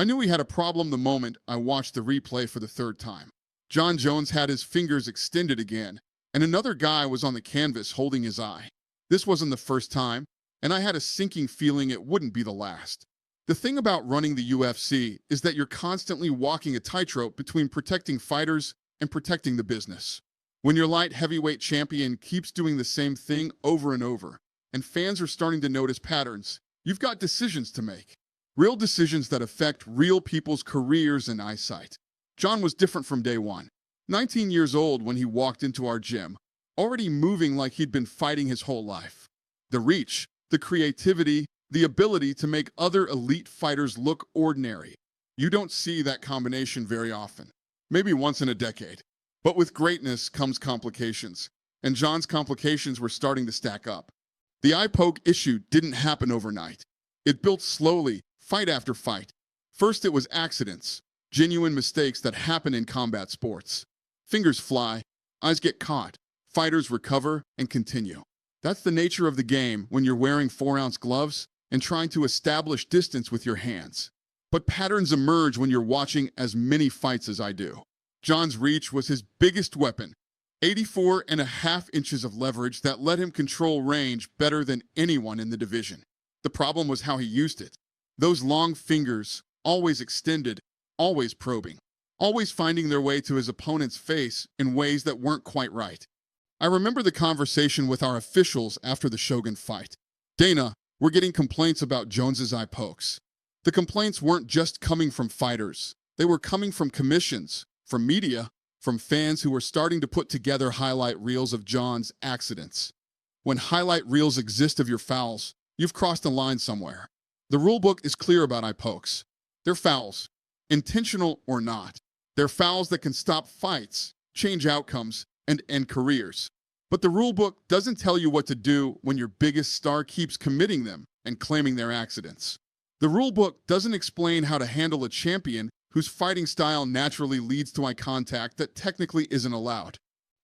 I knew he had a problem the moment I watched the replay for the third time. Jon Jones had his fingers extended again, and another guy was on the canvas holding his eye. This wasn't the first time, and I had a sinking feeling it wouldn't be the last. The thing about running the UFC is that you're constantly walking a tightrope between protecting fighters and protecting the business. When your light heavyweight champion keeps doing the same thing over and over, and fans are starting to notice patterns, you've got decisions to make. Real decisions that affect real people's careers and eyesight. Jon was different from day one. 19 years old when he walked into our gym, already moving like he'd been fighting his whole life. The reach, the creativity, the ability to make other elite fighters look ordinary. You don't see that combination very often. Maybe once in a decade. But with greatness comes complications, and Jon's complications were starting to stack up. The eye poke issue didn't happen overnight. It built slowly, fight after fight. First it was accidents, genuine mistakes that happen in combat sports. Fingers fly, eyes get caught, fighters recover and continue. That's the nature of the game when you're wearing 4-ounce gloves and trying to establish distance with your hands. But patterns emerge when you're watching as many fights as I do. Jon's reach was his biggest weapon, 84.5 inches of leverage that let him control range better than anyone in the division. The problem was how he used it. Those long fingers, always extended, always probing, always finding their way to his opponent's face in ways that weren't quite right. I remember the conversation with our officials after the Shogun fight. Dana, we're getting complaints about Jones's eye pokes. The complaints weren't just coming from fighters. They were coming from commissions, from media, from fans who were starting to put together highlight reels of Jon's accidents. When highlight reels exist of your fouls, you've crossed a line somewhere. The rulebook is clear about eye pokes. They're fouls, intentional or not. They're fouls that can stop fights, change outcomes, and end careers. But the rulebook doesn't tell you what to do when your biggest star keeps committing them and claiming they're accidents. The rulebook doesn't explain how to handle a champion whose fighting style naturally leads to eye contact that technically isn't allowed.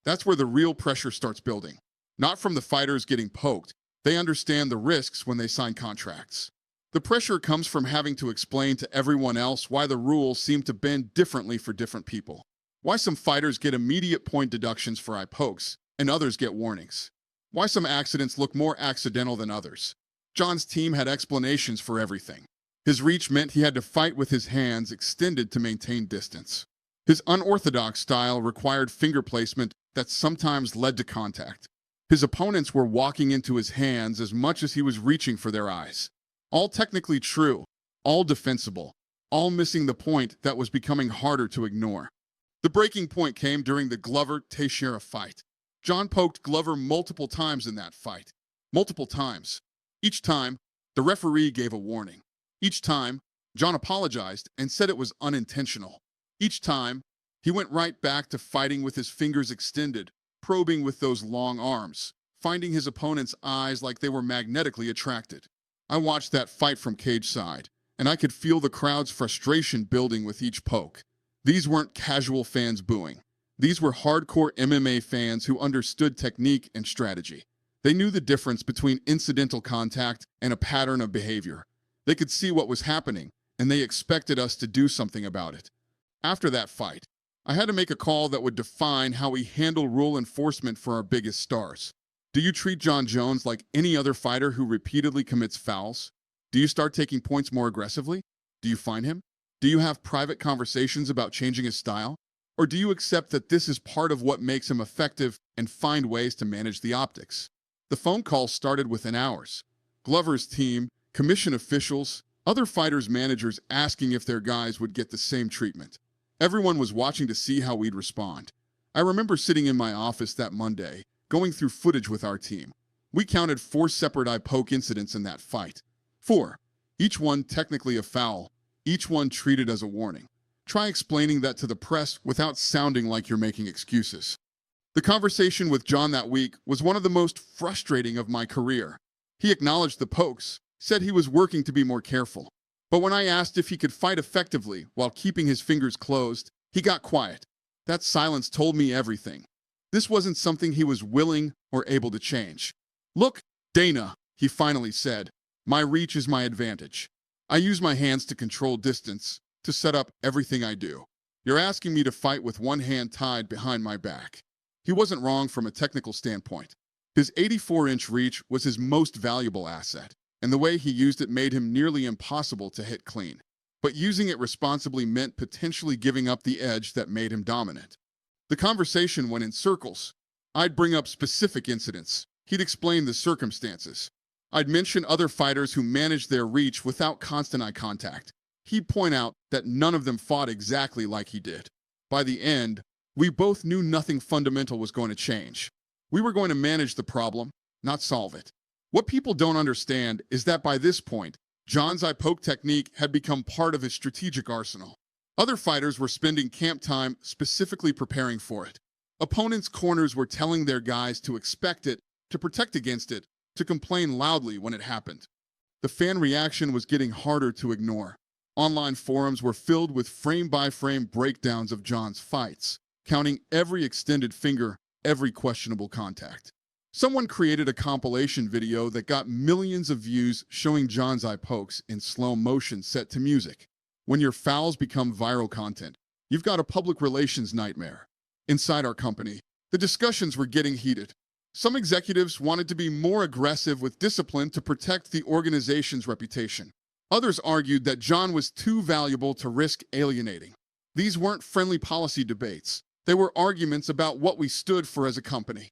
That's where the real pressure starts building. Not from the fighters getting poked. They understand the risks when they sign contracts. The pressure comes from having to explain to everyone else why the rules seem to bend differently for different people. Why some fighters get immediate point deductions for eye pokes, and others get warnings. Why some accidents look more accidental than others. Jon's team had explanations for everything. His reach meant he had to fight with his hands extended to maintain distance. His unorthodox style required finger placement that sometimes led to contact. His opponents were walking into his hands as much as he was reaching for their eyes. All technically true, all defensible, all missing the point that was becoming harder to ignore. The breaking point came during the Glover-Teixeira fight. Jon poked Glover multiple times in that fight. Multiple times. Each time, the referee gave a warning. Each time, Jon apologized and said it was unintentional. Each time, he went right back to fighting with his fingers extended, probing with those long arms, finding his opponent's eyes like they were magnetically attracted. I watched that fight from cage side, and I could feel the crowd's frustration building with each poke. These weren't casual fans booing. These were hardcore MMA fans who understood technique and strategy. They knew the difference between incidental contact and a pattern of behavior. They could see what was happening, and they expected us to do something about it. After that fight, I had to make a call that would define how we handle rule enforcement for our biggest stars. Do you treat Jon Jones like any other fighter who repeatedly commits fouls? Do you start taking points more aggressively? Do you fine him? Do you have private conversations about changing his style? Or do you accept that this is part of what makes him effective and find ways to manage the optics? The phone calls started within hours. Glover's team, commission officials, other fighters' managers asking if their guys would get the same treatment. Everyone was watching to see how we'd respond. I remember sitting in my office that Monday, going through footage with our team. We counted 4 separate eye poke incidents in that fight. 4. Each one technically a foul, each one treated as a warning. Try explaining that to the press without sounding like you're making excuses. The conversation with Jon that week was one of the most frustrating of my career. He acknowledged the pokes, said he was working to be more careful. But when I asked if he could fight effectively while keeping his fingers closed, he got quiet. That silence told me everything. This wasn't something he was willing or able to change. Look, Dana, he finally said, my reach is my advantage. I use my hands to control distance, to set up everything I do. You're asking me to fight with one hand tied behind my back. He wasn't wrong from a technical standpoint. His 84-inch reach was his most valuable asset, and the way he used it made him nearly impossible to hit clean. But using it responsibly meant potentially giving up the edge that made him dominant. The conversation went in circles. I'd bring up specific incidents. He'd explain the circumstances. I'd mention other fighters who managed their reach without constant eye contact. He'd point out that none of them fought exactly like he did. By the end, we both knew nothing fundamental was going to change. We were going to manage the problem, not solve it. What people don't understand is that by this point, Jon's eye poke technique had become part of his strategic arsenal. Other fighters were spending camp time specifically preparing for it. Opponents' corners were telling their guys to expect it, to protect against it, to complain loudly when it happened. The fan reaction was getting harder to ignore. Online forums were filled with frame-by-frame breakdowns of Jon's fights, counting every extended finger, every questionable contact. Someone created a compilation video that got millions of views showing Jon's eye pokes in slow motion set to music. When your fouls become viral content, you've got a public relations nightmare. Inside our company, the discussions were getting heated. Some executives wanted to be more aggressive with discipline to protect the organization's reputation. Others argued that Jon was too valuable to risk alienating. These weren't friendly policy debates. They were arguments about what we stood for as a company.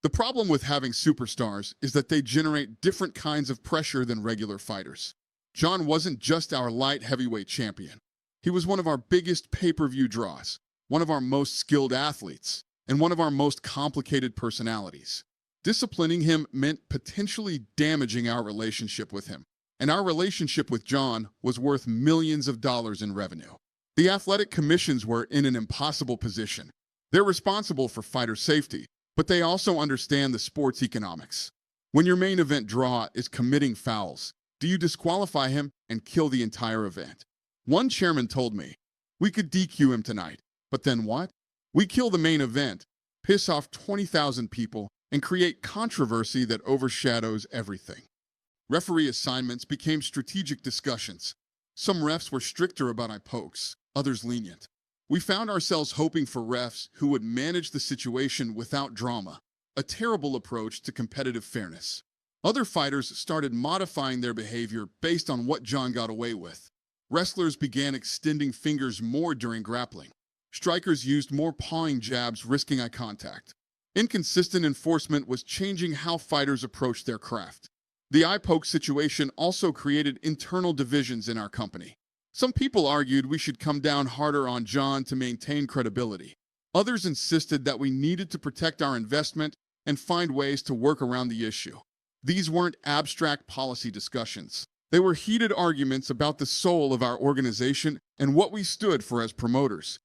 The problem with having superstars is that they generate different kinds of pressure than regular fighters. Jon wasn't just our light heavyweight champion. He was one of our biggest pay-per-view draws, one of our most skilled athletes, and one of our most complicated personalities. Disciplining him meant potentially damaging our relationship with him, and our relationship with Jon was worth millions of dollars in revenue. The athletic commissions were in an impossible position. They're responsible for fighter safety, but they also understand the sport's economics. When your main event draw is committing fouls, do you disqualify him and kill the entire event? One chairman told me, we could DQ him tonight, but then what? We kill the main event, piss off 20,000 people, and create controversy that overshadows everything. Referee assignments became strategic discussions. Some refs were stricter about eye pokes, others lenient. We found ourselves hoping for refs who would manage the situation without drama, a terrible approach to competitive fairness. Other fighters started modifying their behavior based on what Jon got away with. Wrestlers began extending fingers more during grappling. Strikers used more pawing jabs, risking eye contact. Inconsistent enforcement was changing how fighters approached their craft. The eye poke situation also created internal divisions in our company. Some people argued we should come down harder on Jon to maintain credibility. Others insisted that we needed to protect our investment and find ways to work around the issue. These weren't abstract policy discussions. They were heated arguments about the soul of our organization and what we stood for as promoters.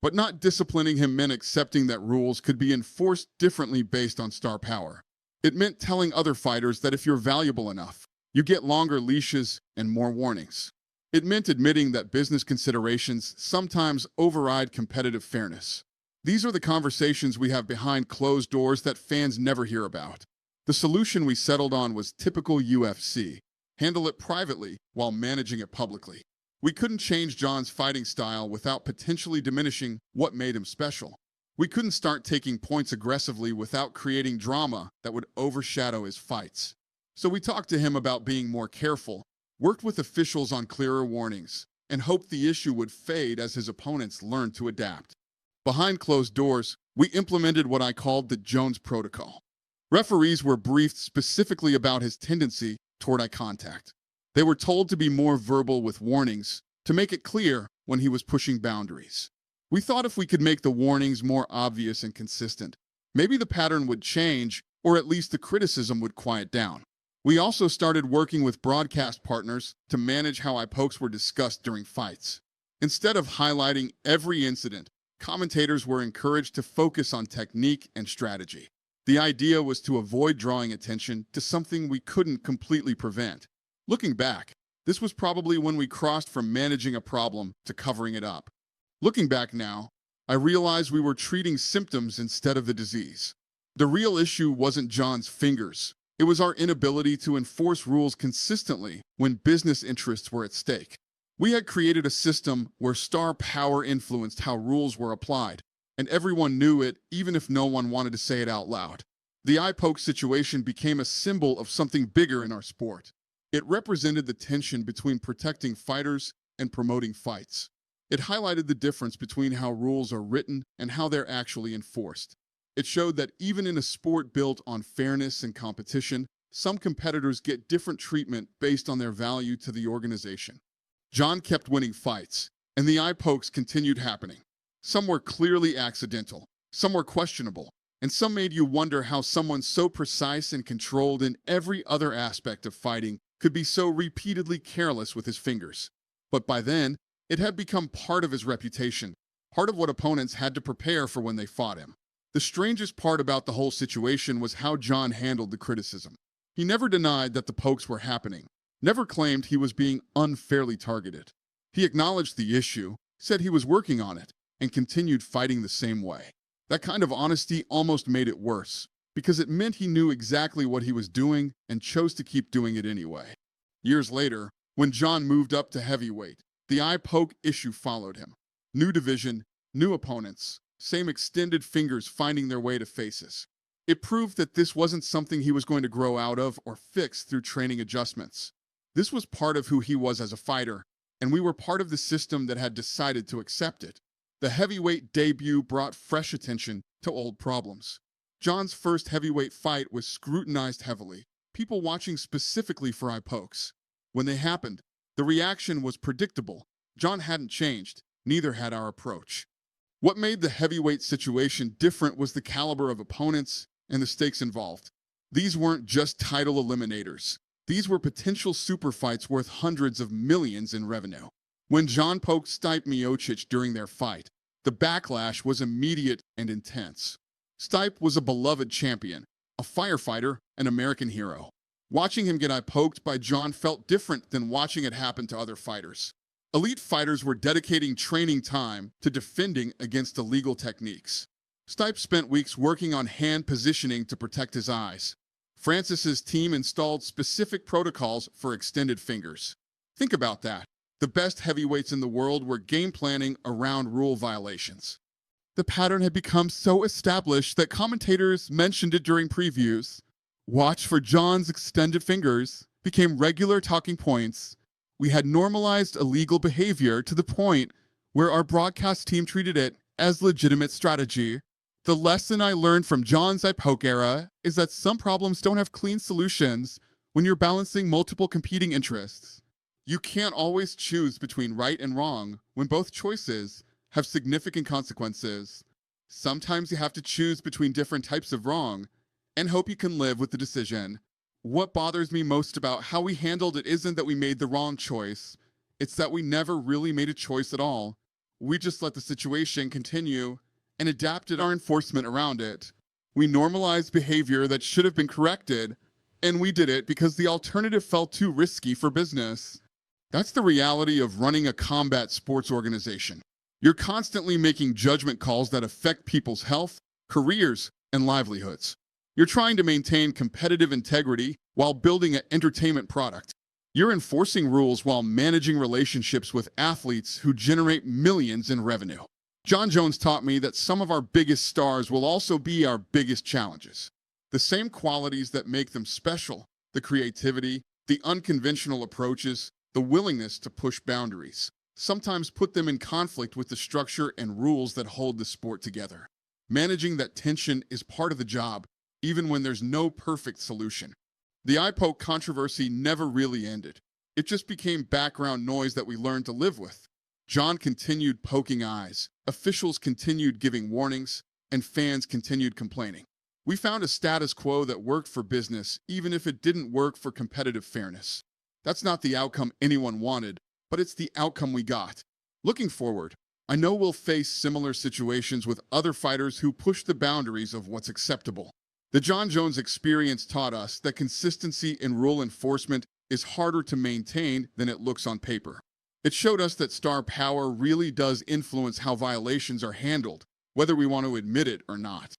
But not disciplining him meant accepting that rules could be enforced differently based on star power. It meant telling other fighters that if you're valuable enough, you get longer leashes and more warnings. It meant admitting that business considerations sometimes override competitive fairness. These are the conversations we have behind closed doors that fans never hear about. The solution we settled on was typical UFC. Handle it privately while managing it publicly. We couldn't change Jon's fighting style without potentially diminishing what made him special. We couldn't start taking points aggressively without creating drama that would overshadow his fights. So we talked to him about being more careful, worked with officials on clearer warnings, and hoped the issue would fade as his opponents learned to adapt. Behind closed doors, we implemented what I called the Jones Protocol. Referees were briefed specifically about his tendency toward eye contact. They were told to be more verbal with warnings, to make it clear when he was pushing boundaries. We thought if we could make the warnings more obvious and consistent, maybe the pattern would change, or at least the criticism would quiet down. We also started working with broadcast partners to manage how eye pokes were discussed during fights. Instead of highlighting every incident, commentators were encouraged to focus on technique and strategy. The idea was to avoid drawing attention to something we couldn't completely prevent. Looking back, this was probably when we crossed from managing a problem to covering it up. Looking back now, I realized we were treating symptoms instead of the disease. The real issue wasn't Jon's fingers. It was our inability to enforce rules consistently when business interests were at stake. We had created a system where star power influenced how rules were applied, and everyone knew it even if no one wanted to say it out loud. The eye poke situation became a symbol of something bigger in our sport. It represented the tension between protecting fighters and promoting fights. It highlighted the difference between how rules are written and how they're actually enforced. It showed that even in a sport built on fairness and competition, some competitors get different treatment based on their value to the organization. Jon kept winning fights, and the eye pokes continued happening. Some were clearly accidental, some were questionable, and some made you wonder how someone so precise and controlled in every other aspect of fighting could be so repeatedly careless with his fingers. But by then, it had become part of his reputation, part of what opponents had to prepare for when they fought him. The strangest part about the whole situation was how Jon handled the criticism. He never denied that the pokes were happening, never claimed he was being unfairly targeted. He acknowledged the issue, said he was working on it, and continued fighting the same way. That kind of honesty almost made it worse, because it meant he knew exactly what he was doing and chose to keep doing it anyway. Years later, when Jon moved up to heavyweight, the eye poke issue followed him. New division, new opponents, same extended fingers finding their way to faces. It proved that this wasn't something he was going to grow out of or fix through training adjustments. This was part of who he was as a fighter, and we were part of the system that had decided to accept it. The heavyweight debut brought fresh attention to old problems. Jon's first heavyweight fight was scrutinized heavily, people watching specifically for eye pokes. When they happened, the reaction was predictable. Jon hadn't changed, neither had our approach. What made the heavyweight situation different was the caliber of opponents and the stakes involved. These weren't just title eliminators. These were potential super fights worth hundreds of millions in revenue. When Jon poked Stipe Miocic during their fight, the backlash was immediate and intense. Stipe was a beloved champion, a firefighter, an American hero. Watching him get eye poked by Jon felt different than watching it happen to other fighters. Elite fighters were dedicating training time to defending against illegal techniques. Stipe spent weeks working on hand positioning to protect his eyes. Francis's team installed specific protocols for extended fingers. Think about that. The best heavyweights in the world were game planning around rule violations. The pattern had become so established that commentators mentioned it during previews. Watch for Jon's extended fingers became regular talking points. We had normalized illegal behavior to the point where our broadcast team treated it as legitimate strategy. The lesson I learned from Jon's eye poke era is that some problems don't have clean solutions when you're balancing multiple competing interests. You can't always choose between right and wrong when both choices have significant consequences. Sometimes you have to choose between different types of wrong and hope you can live with the decision. What bothers me most about how we handled it isn't that we made the wrong choice. It's that we never really made a choice at all. We just let the situation continue and adapted our enforcement around it. We normalized behavior that should have been corrected, and we did it because the alternative felt too risky for business. That's the reality of running a combat sports organization. You're constantly making judgment calls that affect people's health, careers, and livelihoods. You're trying to maintain competitive integrity while building an entertainment product. You're enforcing rules while managing relationships with athletes who generate millions in revenue. Jon Jones taught me that some of our biggest stars will also be our biggest challenges. The same qualities that make them special, the creativity, the unconventional approaches, the willingness to push boundaries, sometimes put them in conflict with the structure and rules that hold the sport together. Managing that tension is part of the job, even when there's no perfect solution. The eye poke controversy never really ended. It just became background noise that we learned to live with. Jon continued poking eyes, officials continued giving warnings, and fans continued complaining. We found a status quo that worked for business, even if it didn't work for competitive fairness. That's not the outcome anyone wanted, but it's the outcome we got. Looking forward, I know we'll face similar situations with other fighters who push the boundaries of what's acceptable. The Jon Jones experience taught us that consistency in rule enforcement is harder to maintain than it looks on paper. It showed us that star power really does influence how violations are handled, whether we want to admit it or not.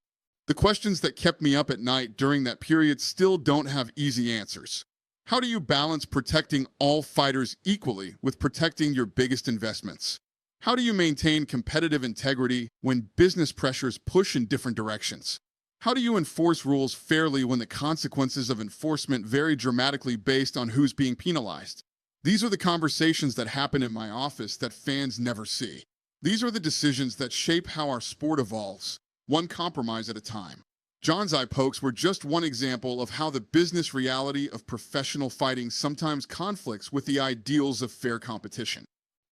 The questions that kept me up at night during that period still don't have easy answers. How do you balance protecting all fighters equally with protecting your biggest investments? How do you maintain competitive integrity when business pressures push in different directions? How do you enforce rules fairly when the consequences of enforcement vary dramatically based on who's being penalized? These are the conversations that happen in my office that fans never see. These are the decisions that shape how our sport evolves, one compromise at a time. Jon's eye pokes were just one example of how the business reality of professional fighting sometimes conflicts with the ideals of fair competition.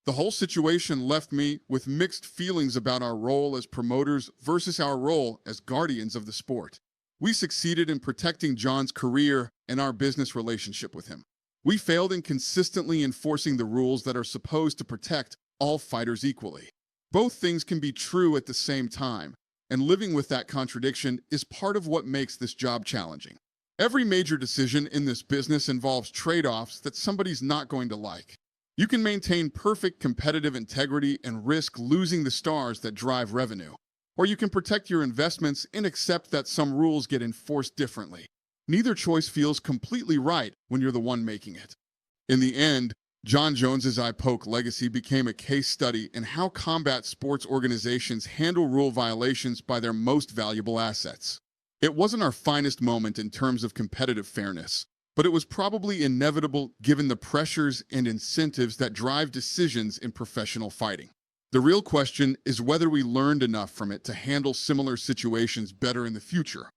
The whole situation left me with mixed feelings about our role as promoters versus our role as guardians of the sport. We succeeded in protecting Jon's career and our business relationship with him. We failed in consistently enforcing the rules that are supposed to protect all fighters equally. Both things can be true at the same time, and living with that contradiction is part of what makes this job challenging. Every major decision in this business involves trade-offs that somebody's not going to like. You can maintain perfect competitive integrity and risk losing the stars that drive revenue. Or you can protect your investments and accept that some rules get enforced differently. Neither choice feels completely right when you're the one making it. In the end, Jon Jones's eye poke legacy became a case study in how combat sports organizations handle rule violations by their most valuable assets. It wasn't our finest moment in terms of competitive fairness, but it was probably inevitable given the pressures and incentives that drive decisions in professional fighting. The real question is whether we learned enough from it to handle similar situations better in the future.